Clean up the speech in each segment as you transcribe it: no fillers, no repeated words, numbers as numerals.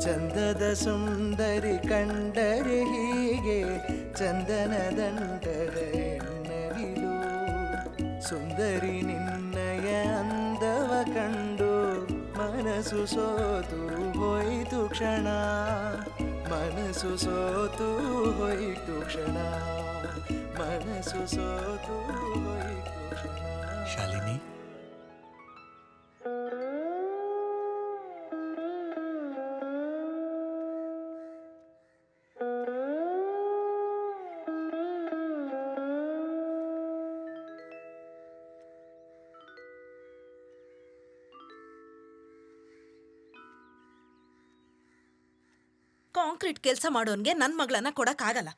ಚಂದದ ಸುಂದರಿ ಕಂಡರೆ ಹೀಗೆ ಚಂದನ ದಂಡದ ಎನ್ನವಿಲು ಸುಂದರಿ ನಿನ್ನಯ ಅಂದವ ಕಂಡು ಮನಸ್ಸು ಸೋತು ಹೋಯಿತು ಕ್ಷಣ ಮನಸ್ಸು ಸೋತು ಹೋಯಿತು ಕ್ಷಣ ಮನಸ್ಸು ಸೋತು ಹೋಯಿತು ಕ್ಷಣ. ಶಾಲಿನಿ, ಕಾಂಕ್ರೀಟ್ ಕೆಲಸ ಮಾಡೋನ್ಗೆ ನನ್ನ ಮಗಳನ್ನ ಕೊಡಕ್ಕಾಗಲ್ಲ.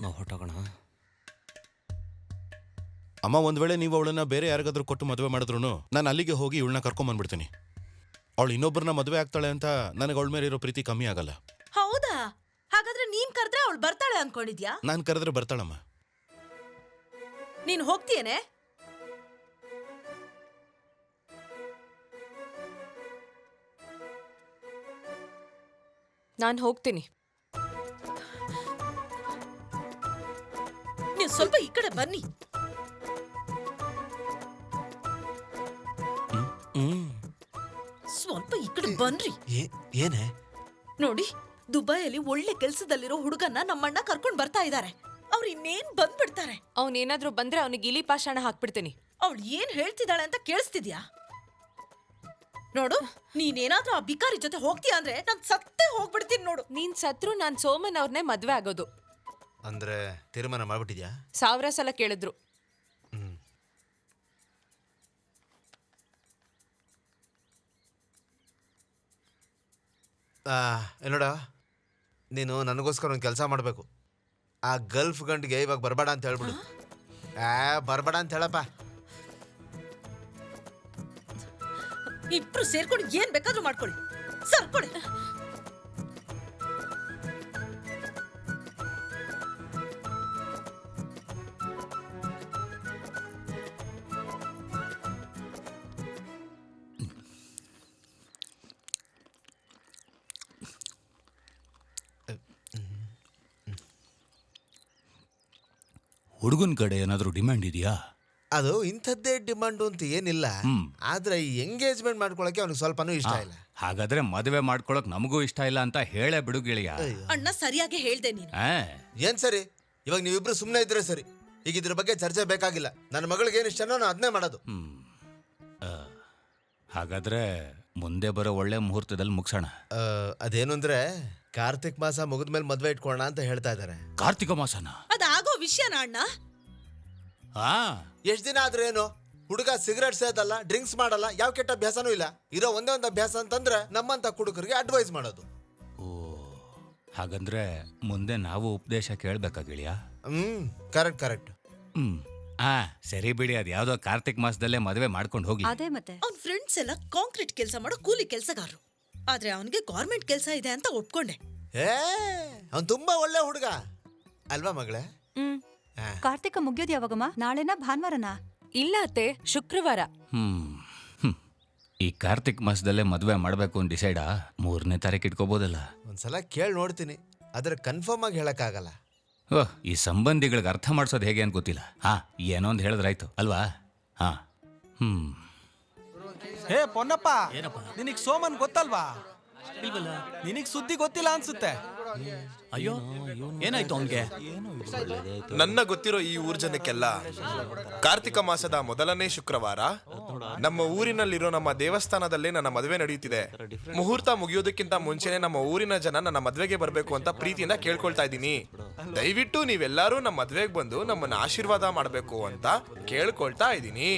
ನಾವು ಹೊಟ್ಟೋಗೋಣ. ಅಮ್ಮ, ಒಂದ್ ವೇಳೆ ನೀವು ಅವಳನ್ನ ಬೇರೆ ಯಾರಿಗಾದ್ರೂ ಕೊಟ್ಟು ಮದುವೆ ಮಾಡಿದ್ರು ನಾನು ಅಲ್ಲಿಗೆ ಹೋಗಿ ಇವಳನ್ನ ಕರ್ಕೊಂಬಂದ್ಬಿಡ್ತೀನಿ. ಅವಳು ಇನ್ನೊಬ್ಬರನ್ನ ಮದುವೆ ಆಗ್ತಾಳೆ ಅಂತ ನನಗೆ ಅವಳ ಮೇಲೆ ಇರೋ ಪ್ರೀತಿ ಕಮ್ಮಿ ಆಗಲ್ಲ. ಹೌದಾ? ಹಾಗಾದ್ರೆ ನೀನ್ ಕರೆದ್ರೆ ಅವಳು ಬರ್ತಾಳೆ ಅನ್ಕೊಂಡಿದ್ಯಾ? ನಾನು ಕರೆದ್ರೆ ಬರ್ತಾಳಮ್ಮ. ನೀನ್ ಹೋಗ್ತೀಯೇನೆ? ನಾನು ಹೋಗ್ತೀನಿ. ನೀವು ಸ್ವಲ್ಪ ಈ ಕಡೆ ಬನ್ನಿ. ಸ್ವಲ್ಪ ಈ ಕಡೆ ಬನ್ರಿ. ಏನೇ ನೋಡಿ, ದುಬೈಯಲ್ಲಿ ಒಳ್ಳೆ ಕೆಲ್ಸದಲ್ಲಿರೋ ಹುಡುಗನ್ನ ನಮ್ಮಣ್ಣ ಕರ್ಕೊಂಡ್ ಬರ್ತಾ ಇದ್ದಾರೆ. ಅವ್ರು ಇನ್ನೇನ್ ಬಂದ್ಬಿಡ್ತಾರೆ. ಅವನೇನಾದ್ರೂ ಬಂದ್ರೆ ಅವನಿಗೆ ಇಲಿ ಪಾಷಾಣ ಹಾಕ್ಬಿಡ್ತೀನಿ. ಅವಳು ಏನ್ ಹೇಳ್ತಿದ್ದಾಳೆ ಅಂತ ಕೇಳಿಸ್ತಿದ್ಯಾ? ನೋಡು, ನೀನೇನಾದ್ರೂ ಆ ಬಿಕಾರಿ ಜೊತೆ ಹೋಗ್ತೀಯ ಅಂದ್ರೆ ನಾನ್ ಸತ್ತೇ ಹೋಗ್ಬಿಡ್ತೀನಿ ನೋಡು. ನೀನ್ ಸತ್ರು ನಾನ್ ಸೋಮನ್ ಅವ್ರನ್ನೇ ಮದ್ವೆ ಆಗೋದು. ಅಂದ್ರೆ ತೀರ್ಮಾನ ಮಾಡ್ಬಿಟ್ಟಿದ್ಯಾ? 1000 ಸಲ ಕೇಳಿದ್ರು. ನೋಡ, ನೀನು ನನಗೋಸ್ಕರ ಒಂದು ಕೆಲಸ ಮಾಡಬೇಕು. ಆ ಗಲ್ಫ್ ಗಂಡಿಗೆ ಇವಾಗ ಬರಬೇಡ ಅಂತ ಹೇಳ್ಬಿಡು. ಬರಬೇಡ ಅಂತ ಹೇಳಪ್ಪ. ಇಬ್ರು ಸೇರ್ಕೊಂಡು ಏನ್ ಬೇಕಾದ್ರೂ ಮಾಡ್ಕೊಳ್ಳಿ. ಸರ್ಕೊಳ್ಳಿ. ಹುಡುಗನ ಕಡೆ ಏನಾದರೂ ಡಿಮ್ಯಾಂಡ್ ಇದೆಯಾ? ಅದು ಇಂಥದ್ದೇ ಡಿಮಾಂಡು ಅಂತ ಏನಿಲ್ಲ. ಆದ್ರೆ ಈ ಎಂಗೇಜ್ಮೆಂಟ್ ಮಾಡ್ಕೊಳಕ್ಕೆ ಅವ್ನಿಗೆ ಸ್ವಲ್ಪನೂ ಇಷ್ಟ ಇಲ್ಲ. ಹಾಗಾದ್ರೆ ಮದುವೆ ಮಾಡ್ಕೊಳಕ್ ನಮಗೂ ಇಷ್ಟ ಇಲ್ಲ ಅಂತ ಹೇಳೇ ಬಿಡು ಗೆಳೆಯ. ಅಣ್ಣ, ಸರಿಯಾಗಿ ಹೇಳ್ದೆ ನೀನು. ಏನ್ ಸರಿ? ಇವಾಗ ನೀವಿಬ್ರು ಸುಮ್ಮನೆ ಇದ್ರೆ ಸರಿ. ಈಗ ಇದ್ರ ಬಗ್ಗೆ ಚರ್ಚೆ ಬೇಕಾಗಿಲ್ಲ. ನನ್ನ ಮಗಳಿಗೆ ಏನ್ ಇಷ್ಟನೋ ನಾನು ಅದನ್ನೇ ಮಾಡೋದು. ಹಾಗಾದ್ರೆ ಮುಂದೆ ಬರೋ ಒಳ್ಳೆ ಮುಹೂರ್ತದಲ್ಲಿ ಮುಗಿಸೋಣ. ಅದೇನು ಅಂದ್ರೆ ಕಾರ್ತಿಕ್ ಮಾಸ ಮುಗಿದ್ಮೇಲೆ ಮದ್ವೆ ಇಟ್ಕೊಳ್ಳೋಣ ಅಂತ ಹೇಳ್ತಾ ಇದಾರೆ. ಕಾರ್ತಿಕ ಮಾಸನ? ಅದಾಗೋ ವಿಷಯನ ಅಣ್ಣ? ಎಷ್ಟ್ ದಿನ ಆದ್ರೆ ಏನು? ಹುಡುಗ ಸಿಗರೇಟ್ ಸೇದಲ್ಲ, ಡ್ರಿಂಕ್ಸ್ ಮಾಡಲ್ಲ, ಯಾವ ಕೆಟ್ಟ ಅಭ್ಯಾಸನೂ ಇಲ್ಲ. ಇರೋ ಒಂದೇ ಒಂದು ಅಭ್ಯಾಸ ಅಂತಂದ್ರೆ ನಮ್ಮಂತ ಕುಡುಕರಿಗೆ ಅಡ್ವೈಸ್ ಮಾಡೋದು. ಓ, ಹಾಗಂದ್ರೆ ಮುಂದೆ ನಾವು ಉಪದೇಶ ಕೇಳ್ಬೇಕಾ ಗೆಳೆಯ? ಕರೆಕ್ಟ್. ಸರಿ ಬಿಡಿ, ಅದ್ ಯಾವ್ದೋ ಕಾರ್ತಿಕ್ ಮಾಸದಲ್ಲೇ ಮದುವೆ ಮಾಡ್ಕೊಂಡು ಹೋಗಿ. ಅದೇ ಮತ್ತೆ ಅವ್ನ ಫ್ರೆಂಡ್ಸ್ ಎಲ್ಲ ಕಾಂಕ್ರೀಟ್ ಕೆಲಸ ಮಾಡೋ ಕೂಲಿ ಕೆಲಸಗಾರರು. ಆದ್ರೆ ಅವನಿಗೆ ಗೌರ್ಮೆಂಟ್ ಕೆಲಸ ಇದೆ ಅಂತ ಒಪ್ಕೊಂಡೆ. ಅವ್ನು ತುಂಬಾ ಒಳ್ಳೆ ಹುಡುಗ ಅಲ್ವಾ ಮಗಳೇ? ಕಾರ್ತಿಕ ಮುಗಿಯೋದು ಯಾವಾಗಮ್ಮ? ನಾಳೆನಾ ಭಾನುವಾರನಾ? ಇಲ್ಲ ಅತ್ತೆ, ಶುಕ್ರವಾರ. ಈ ಕಾರ್ತಿಕ್ ಮಾಸದಲ್ಲೇ ಮದುವೆ ಮಾಡ್ಬೇಕು ಅಂತ ಡಿಸೈಡಾ? 3ನೇ ತಾರೀಕು ಇಟ್ಕೋಬೋದಲ್ಲ? ಒಂದ್ಸಲ ಕೇಳಿ ನೋಡ್ತೀನಿ, ಆದ್ರೆ ಕನ್ಫರ್ಮ್ ಆಗಿ ಹೇಳಕ್ಕಾಗಲ್ಲ. ಓಹ್, ಈ ಸಂಬಂಧಿಗಳಿಗೆ ಅರ್ಥ ಮಾಡ್ಸೋದು ಹೇಗೆ ಅಂತ ಗೊತ್ತಿಲ್ಲ. ಏನೋ ಒಂದು ಹೇಳಿದ್ರಾಯ್ತು ಅಲ್ವಾ? ಹೇ ಪೊನ್ನಪ್ಪ, ನಿನಗ್ ಸೋಮನ್ ಗೊತ್ತಲ್ವಾ? ನಿನಗ್ ಸುದ್ದಿ ಗೊತ್ತಿಲ್ಲ ಅನ್ಸುತ್ತೆ. ಅಯ್ಯೋ, ಏನಾಯ್ತು ಅವನ್ಗೆ? ನನ್ನ ಗೊತ್ತಿರೋ ಈ ಊರ್ ಜನಕ್ಕೆಲ್ಲ ಕಾರ್ತಿಕ ಮಾಸದ ಮೊದಲನೇ ಶುಕ್ರವಾರ ನಮ್ಮ ಊರಿನಲ್ಲಿರೋ ನಮ್ಮ ದೇವಸ್ಥಾನದಲ್ಲೇ ನನ್ನ ಮದುವೆ ನಡೆಯುತ್ತಿದೆ. ಮುಹೂರ್ತ ಮುಗಿಯೋದಕ್ಕಿಂತ ಮುಂಚೆನೆ ನಮ್ಮ ಊರಿನ ಜನ ನನ್ನ ಮದ್ವೆಗೆ ಬರಬೇಕು ಅಂತ ಪ್ರೀತಿಯಿಂದ ಕೇಳ್ಕೊಳ್ತಾ ಇದ್ದೀನಿ. ದಯವಿಟ್ಟು ನೀವೆಲ್ಲರೂ ನಮ್ಮ ಮದ್ವೆಗೆ ಬಂದು ನಮ್ಮನ್ನ ಆಶೀರ್ವಾದ ಮಾಡಬೇಕು ಅಂತ ಕೇಳ್ಕೊಳ್ತಾ ಇದ್ದೀನಿ.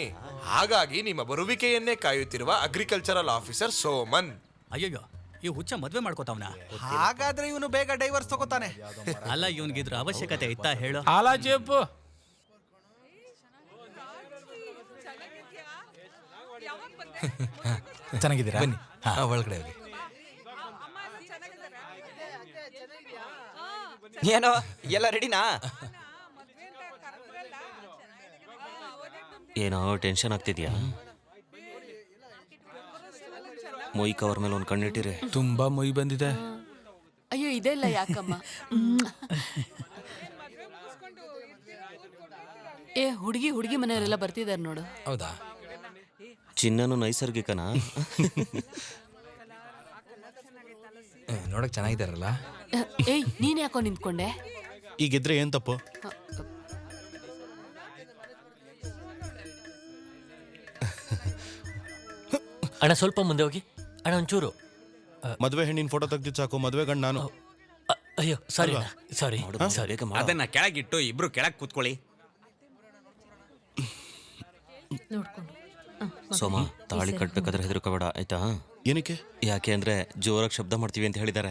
ಹಾಗಾಗಿ ನಿಮ್ಮ ಬರುವಿಕೆಯನ್ನೇ ಕಾಯುತ್ತಿರುವ ಅಗ್ರಿಕಲ್ಚರಲ್ ಆಫೀಸರ್ ಸೋಮನ್. ಅಯ್ಯಯ್ಯೋ, ಈ ಹುಚ್ಚ ಮದ್ವೆ ಮಾಡ್ಕೋತಾವನ? ಹಾಗಾದ್ರೆ ಇವನು ಬೇಗ ಡೈವರ್ಸ್ ತಗೋತಾನೆ. ಅಲ್ಲ, ಇವನ್ಗಿದ್ರ ಅವಶ್ಯಕತೆ ಇತ್ತಾ ಹೇಳು? ಹಾಲಾಜೇಪು ಚೆನ್ನಾಗಿದ್ದೀರಾ? ಬನ್ನಿ, ಒಳಗಡೆ ಹೋಗಿ. ಏನೋ ಎಲ್ಲ ರೆಡಿನಾ? ಏನೋ ಟೆನ್ಷನ್ ಆಗ್ತಿದ್ಯಾ? ಮೊಯ್ ಕವರ್ ಮೇಲೆ ಒಂದು ಕಣ್ಣಿಟ್ಟಿರಿ. ತುಂಬಾ ಮೊಯ್ ಬಂದಿದೆ. ಅಯ್ಯೋ ಇದೆಲ್ಲ ಯಾಕಮ್ಮ? ಏ ಹುಡುಗಿ ಮನೆಯವರೆಲ್ಲ ಬರ್ತಿದಾರೆ ನೋಡು. ಹೌದಾ? ಚಿನ್ನನು ನೈಸರ್ಗಿಕನಾ? ನೋಡಕ್ ಚೆನ್ನಾಗಿದಾರಲ್ಲ. ಏಯ್ ನೀನ್ ಯಾಕೋ ನಿಂತ್ಕೊಂಡೆ? ಈಗಿದ್ರೆ ಏನ್ ತಪ್ಪು? ಅಣ್ಣ ಸ್ವಲ್ಪ ಮುಂದೆ ಹೋಗಿ ಅಣ್ಣ ಒಂಚೂರು. ಮದ್ವೆ ಹೆಣ್ಣಿನ ಫೋಟೋ ತೆಗ್ದಿದ್ ಸಾಕು, ಮದ್ವೆ ಗಂಡು ನಾನು. ಅಯ್ಯೋ ಸಾರಿ ಸಾರಿ. ಅದನ್ನ ಕೆಳಗಿಟ್ಟು ಇಬ್ರು ಕೆಳಗ್ ಕೂತ್ಕೊಳ್ಳಿ. ನೋಡ್ಕೊಂಡು ಸೋಮ, ತಾಳಿ ಕಟ್ಬೇಕಾದ್ರೆ ಹೆದರ್ಕೋಬೇಡ ಆಯ್ತಾ? ಏನಕ್ಕೆ? ಯಾಕೆ ಅಂದ್ರೆ ಜೋರಾಗಿ ಶಬ್ದ ಮಾಡ್ತೀವಿ ಅಂತ ಹೇಳಿದ್ದಾರೆ.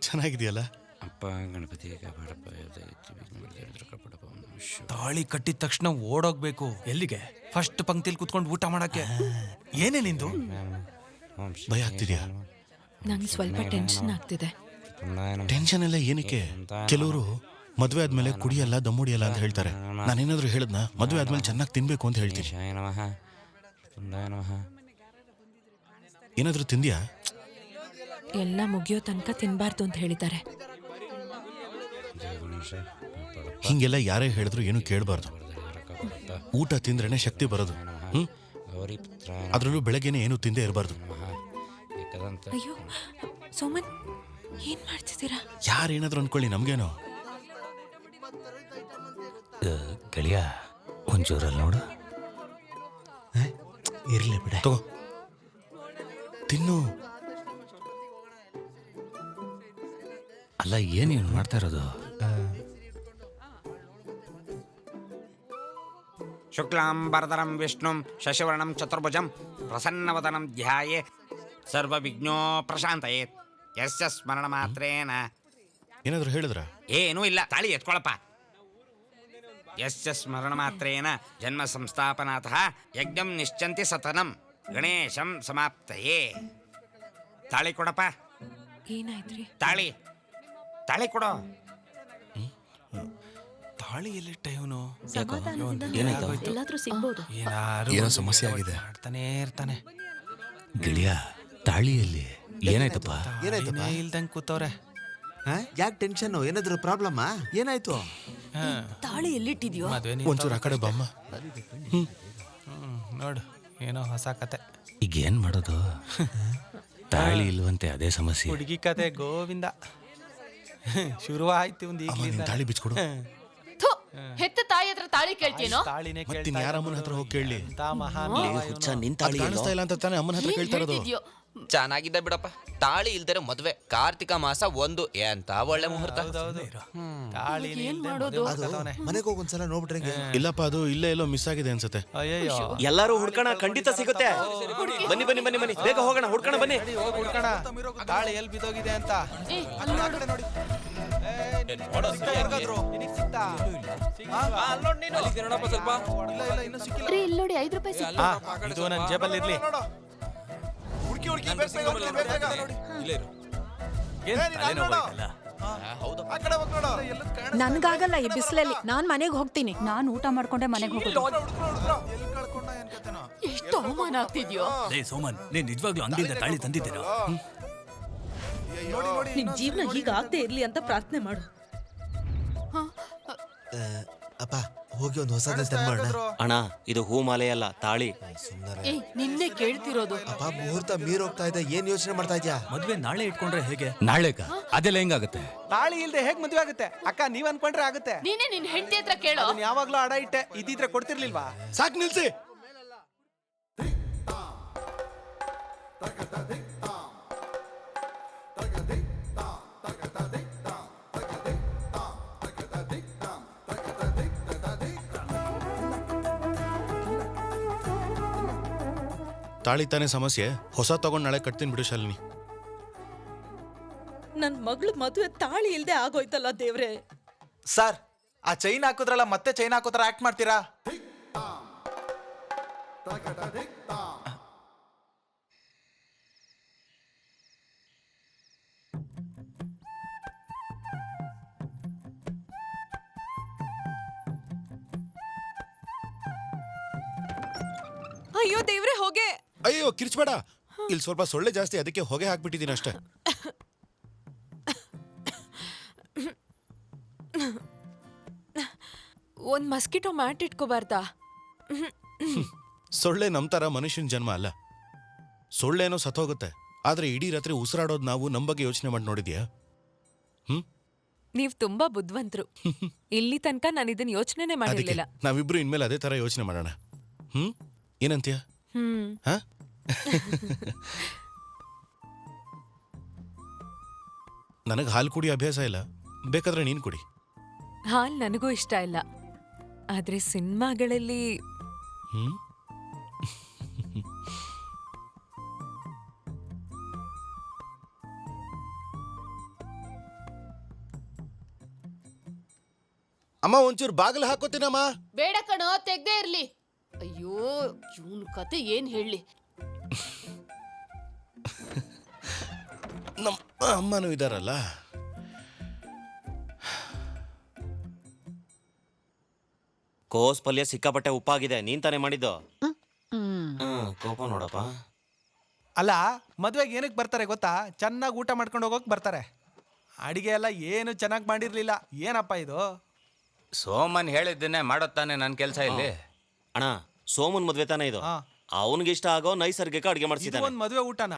ಚೆನ್ನಾಗಿದೆಯಲ್ಲ. ಅಪ್ಪ ಗಣಪತಿ ತಾಳಿ ಕಟ್ಟಿದ ತಕ್ಷಣ ಓಡೋಗ್ಬೇಕು. ಎಲ್ಲಿಗೆ? ಫಸ್ಟ್ ಪಂಕ್ತಿಲಿ ಕುತ್ಕೊಂಡು ಊಟ ಮಾಡಕ್ಕೆ. ಏನೇ ನಿಂದು? ಭಯ ಆಗ್ತಿದ್ಯಾ? ನಂಗೆ ಸ್ವಲ್ಪ ಟೆನ್ಷನ್ ಆಗ್ತಿದೆ. ಟೆನ್ಷನ್ ಎಲ್ಲ ಏನಕ್ಕೆ? ಕೆಲವರು ಮದ್ವೆ ಆದ್ಮೇಲೆ ಕುಡಿಯಲ್ಲ ದಮ್ಮುಡಿಯಲ್ಲ ಅಂತ ಹೇಳ್ತಾರೆ. ನಾನೇನಾದ್ರೂ ಹೇಳಿದ್ನ ಮದ್ವೆ ಆದ್ಮೇಲೆ ಚೆನ್ನಾಗಿ ತಿನ್ಬೇಕು ಅಂತ ಹೇಳ್ತೀನಿ. ಏನಾದ್ರೂ ತಿಂದ್ಯಾ? ಎಲ್ಲ ಮುಗಿಯೋ ತನಕ ತಿನ್ಬಾರ್ದು ಅಂತ ಹೇಳಿದ್ದಾರೆ. ಹಿಂಗೆಲ್ಲ ಯಾರೇ ಹೇಳಿದ್ರು ಏನು ಕೇಳಬಾರ್ದು. ಊಟ ತಿಂದ್ರೇನೆ ಶಕ್ತಿ ಬರೋದು. ಅದ್ರಲ್ಲೂ ಬೆಳಗ್ಗೆನೆ ಏನು ತಿಂದೇ ಇರಬಾರ್ದು. ಅಯ್ಯೋ ಸೋಮನ್ ಏನ್ ಮಾಡ್ತಿದ್ದೀರಾ? ಯಾರೇನಾದ್ರೂ ಅನ್ಕೊಳ್ಳಿ, ನಮ್ಗೇನೋ. ಗೆಳೆಯ ಒಂಚೂರಲ್ಲಿ ನೋಡು. ಇರ್ಲಿ ಬಿಡ. ತಗೋ ತಿನ್ನು. ಅಲ್ಲ ಏನು ಇವ್ನು ಮಾಡ್ತಾ ಇರೋದು? ಶುಕ್ಲಾಂಬರಧರಂ ವಿಷ್ಣುಂ ಶಶಿವರ್ಣಂ ಚತುರ್ಭುಜಂ ಪ್ರಸನ್ನವದನಂ ಧ್ಯಾಯೇ ಸರ್ವವಿಘ್ನೋ ಪ್ರಶಾಂತಯೇ ಯಸ್ಯ ಸ್ಮರಣ ಮಾತ್ರೇನ. ಏನಾದ್ರೂ ಹೇಳಿದ್ರ? ಏನೂ ಇಲ್ಲ, ತಾಳಿ ಎತ್ಕೊಳಪ್ಪ. ಯಸ್ಯ ಸ್ಮರಣ ಮಾತ್ರೇನ ಜನ್ಮ ಸಂಸ್ಥಾಪನಾತಃ ಯಜ್ಞಂ ನಿಶ್ಚಂತಿ ಸತನಂ ಗಣೇಶಂ ಸಮಾಪ್ತಯೇ. ತಾಳಿ ಕೊಡಪ್ಪ. ಏನಾಯ್ತ್ರಿ? ತಾಳಿ ತಾಳಿ ಕೊಡೋ. ತಾಳಿ ಎಲ್ಲಿಟ್ಟ ಇವನು? ಎಲ್ಲಾದ್ರೂ ಸಿಗ್ಬೋದು. ಏನೋ ಸಮಸ್ಯೆ ಆಗಿದೆ. ಮಾಡ್ತಾನೆ ಇರ್ತಾನೆ. ಗೆಳೆಯ ತಾಳಿಯಲ್ಲಿ ಏನಾಯ್ತಪ್ಪ? ಏನಾಯ್ತಪ್ಪ? ಇಲ್ದಂಗೆ ಕೂತವ್ರೆ. ಯಾಕೆ ಟೆನ್ಷನ್? ಏನಾದ್ರು ಪ್ರಾಬ್ಲಮ್? ಏನಾಯ್ತು? ತಾಳಿ ಎಲ್ಲಿಟ್ಟಿದ್ಯೋ? ಮದ್ವೆ ಒಂಚೂರು ಆ ಕಡೆ ಬಾಮ್ಮ. ನೋಡು, ಏನೋ ಹೊಸ ಕತೆ. ಈಗ ಏನ್ ಮಾಡೋದು? ತಾಳಿ ಇಲ್ವಂತೆ, ಅದೇ ಸಮಸ್ಯೆ. ಹುಡುಗಿ ಕತೆ ಗೋವಿಂದ. ಶುರುವಾಯ್ತು ಒಂದು ಅಮ್ಮ, ನಿನ್ ಈಗಲಿಂದ. ತಾಳಿ ಬಿಚ್ಕೊಡು. ಹೆತ್ತ ತಾಯಿ ಹತ್ರ ತಾಳಿ ಕೇಳ್ತೀನೋ? ತಾಳಿನೇ ಮತ್ತಿನ್ ಯಾರ ಅಮ್ಮನ ಹತ್ರ ಹೋಗಿ ಕೇಳಲಿ? ಹುಚ್ಚ ನಿನ್ ಅದ್ ತಾಳಿ ಕಾಣಿಸ್ತಾ ಇಲ್ಲ ಅಂತ ತಾನೇ ಅಮ್ಮನ ಹತ್ರ ಕೇಳ್ತಾ ಇರೋದು. ಚೆನ್ನಾಗಿದೆ ಬಿಡಪ್ಪ. ತಾಳಿ ಇಲ್ದರೆ ಮದ್ವೆ. ಕಾರ್ತಿಕ ಮಾಸ 1 ಎಂತ ಒಳ್ಳೆ ಮುಹೂರ್ತ. ಮನೆಗೆ ಹೋಗಿ ಒಂದ್ಸಲ ನೋಡ್ಬಿಟ್ರೆ ಹೆಂಗೆ? ಇಲ್ಲಪ್ಪ, ಅದು ಇಲ್ಲೇ ಎಲ್ಲೋ ಮಿಸ್ ಆಗಿದೆ ಅನ್ಸುತ್ತೆ. ಅಯ್ಯೋ, ಎಲ್ಲರೂ ಹುಡ್ಕಣ, ಖಂಡಿತ ಸಿಗುತ್ತೆ. ಬನ್ನಿ ಬನ್ನಿ ಬನ್ನಿ ಬನ್ನಿ, ಬೇಗ ಹೋಗೋಣ, ಹುಡ್ಕಣ ಬನ್ನಿ. ಹೋಗಿ ಹುಡ್ಕಣ. ತಾಳಿ ಎಲ್ಲಿ ಬಿದ್ದೋಗಿದೆ ಅಂತ. ನೋಡಿ. ಇಲ್ಲಿ ನೋಡಿ 5 ರೂಪಾಯಿ ಸಿಕ್ತು. ಇದು ನನ್ನ ಜೇಬಲ್ಲಿ ಇರ್ಲಿ. ನನ್ಗಾಗಲ್ಲ ಈ ಬಿಸಿಲಲ್ಲಿ. ನಾನ್ ಮನೆಗೆ ಹೋಗ್ತೀನಿ. ನಾನು ಊಟ ಮಾಡ್ಕೊಂಡೆ ಮನೆಗೆ ಹೋಗೋದು. ಎಷ್ಟು ಅವಮಾನ ಆಗ್ತಿದ್ಯೋ. ಲೇ ಸೋಮನ್, ನೀನ್ ನಿಜವಾಗ್ಲೂ ಅಂಗಡಿಯಿಂದ ತಾಳಿ ತಂದಿದ್ದೀರಾ? ನಿನ್ ಜೀವನ ಹೀಗಾಗದೆ ಇರ್ಲಿ ಅಂತ ಪ್ರಾರ್ಥನೆ ಮಾಡು. ಅಪ್ಪ ಹೋಗಿ ಒಂದು ಹೊಸ ತಂದ್ಮಾಡ. ಅಣ್ಣ, ಇದು ಹೂ ಮಾಲೆ ಅಲ್ಲ, ತಾಳಿ. ಏಯ್ ನಿನ್ನೆ ಕೇಳ್ತಿರೋದು. ಅಪ್ಪ ಮುಹೂರ್ತ ಮೀರ್ ಹೋಗ್ತಾ ಇದೆ, ಏನ್ ಯೋಚನೆ ಮಾಡ್ತಾ ಇದ್ಯಾ? ಮದ್ವೆ ನಾಳೆ ಇಟ್ಕೊಂಡ್ರೆ ಹೇಗೆ? ನಾಳೆಗ ಅದೆಲ್ಲ ಹೆಂಗಾಗುತ್ತೆ? ತಾಳಿ ಇಲ್ದೆ ಹೇಗ್ ಮದ್ವೆ ಆಗುತ್ತೆ? ಅಕ್ಕ, ನೀವ್ ಅನ್ಕೊಂಡ್ರೆ ಆಗುತ್ತೆ. ನೀನೇ ನಿನ್ ಹೆಂಡತಿ ಹತ್ರ ಕೇಳೋ. ಅದನ್ನ ಯಾವಾಗ್ಲೂ ಅಡ ಇಟ್ಟೆ, ಇದ್ದಿದ್ರೆ ಕೊಡ್ತಿರ್ಲಿಲ್ವಾ? ಸಾಕ್ ನಿಲ್ಸಿ. ತಾಳಿ ತಾನೇ ಸಮಸ್ಯೆ. ಹೊಸ ತಗೊಂಡ್ ನಾಳೆ ಕಟ್ತೀನಿ ಬಿಡು ಶಾಲಿನಿ. ನನ್ ಮಗಳು ಮದುವೆ ತಾಳಿ ಇಲ್ದೆ ಆಗೋಯ್ತಲ್ಲ ದೇವ್ರೆ. ಸರ್, ಆ ಚೈನ್ ಹಾಕೋದ್ರಲ್ಲ, ಮತ್ತೆ ಚೈನ್ ಹಾಕೋತರ ಆಕ್ಟ್ ಮಾಡ್ತೀರಾ? ಅಯ್ಯೋ ದೇವ್ರೆ, ಹೋಗೆ. ಅಯ್ಯೋ ಕಿರ್ಚ್ಬೇಡ. ಇಲ್ಲಿ ಸ್ವಲ್ಪ ಸೊಳ್ಳೆ ಜಾಸ್ತಿ, ಅದಕ್ಕೆ ಹೊಗೆ ಹಾಕ್ಬಿಟ್ಟಿದ್ದೀನಿ ಅಷ್ಟೇ. ಒಂದ್ ಮಸ್ಕಿಟೋ ಮ್ಯಾಟ್ ಇಟ್ಕೋಬಾರ್ದಾ? ಸೊಳ್ಳೆ ನಮ್ಮ ಥರ ಮನುಷ್ಯನ ಜನ್ಮ ಅಲ್ಲ. ಸೊಳ್ಳೆನೋ ಸತ್ತೋಗುತ್ತೆ, ಆದ್ರೆ ಇಡೀ ರಾತ್ರಿ ಉಸಿರಾಡೋದು ನಾವು ನಮ್ಮ ಬಗ್ಗೆ ಯೋಚನೆ ಮಾಡಿ ನೋಡಿದ್ಯಾ? ನೀವ್ ತುಂಬಾ ಬುದ್ಧಿವಂತರು. ಇಲ್ಲಿ ತನಕ ನಾನು ಇದನ್ನ ಯೋಚನೆನೇ ಅದಕ್ಕೆ ಮಾಡಿರ್ಲಿಲ್ಲ. ನಾವಿಬ್ರು ಇನ್ಮೇಲೆ ಅದೇ ತರ ಯೋಚನೆ ಮಾಡೋಣ. ಏನಂತೀಯ? ಹಾ ನನಗೆ ಹಾಲು ಕುಡಿ ಅಭ್ಯಾಸ ಇಲ್ಲ, ಬೇಕಾದ್ರೆ ನೀನ್ ಕುಡಿ. ಹಾಲ್ ನನಗೂ ಇಷ್ಟ ಇಲ್ಲ, ಆದ್ರೆ ಸಿನಿಮಾಗಳಲ್ಲಿ ಹ್ಮ್ ಅಮ್ಮ ಒಂಚೂರು ಬಾಗಿಲು ಹಾಕೋತೀನಮ್ಮ. ಬೇಡ ಕಣೋ, ತೆಗ್ದೇ ಇರ್ಲಿ. ಅಯ್ಯೋ, ಇವನ್ ಕತೆ ಏನ್ ಹೇಳಿ. ನಮ್ಮ ಅಮ್ಮನೂ ಇದಾರಲ್ಲ. ಕೋಸ್ ಪಲ್ಯ ಸಿಕ್ಕಾಪಟ್ಟೆ ಉಪ್ಪಾಗಿದೆ, ನೀನ್ ತಾನೇ ಮಾಡಿದ್ದು. ಕೋಪ ನೋಡಪ್ಪ. ಅಲ್ಲ, ಮದ್ವೆಗೆ ಏನಕ್ಕೆ ಬರ್ತಾರೆ ಗೊತ್ತಾ? ಚೆನ್ನಾಗಿ ಊಟ ಮಾಡ್ಕೊಂಡು ಹೋಗೋಕೆ ಬರ್ತಾರೆ. ಅಡಿಗೆ ಎಲ್ಲ ಏನು ಚೆನ್ನಾಗಿ ಮಾಡಿರ್ಲಿಲ್ಲ. ಏನಪ್ಪ ಇದು? ಸೋಮನ್ ಹೇಳಿದ್ದನ್ನೇ ಮಾಡೋತ್ತಾನೆ ನನ್ನ ಕೆಲಸ ಇಲ್ಲಿ. ಅಣ್ಣ, ಸೋಮನ್ ಮದ್ವೆ ತಾನೇ ಇದು. ಅವನಿಗೆ ಇಷ್ಟ ಆಗೋ ನೈಸರ್ಗಿಕ ಅಡಿಗೆ ಮಾಡಿಸಿದ್ದಾನೆ. ಒಂದು ಮದುವೆ ಊಟನ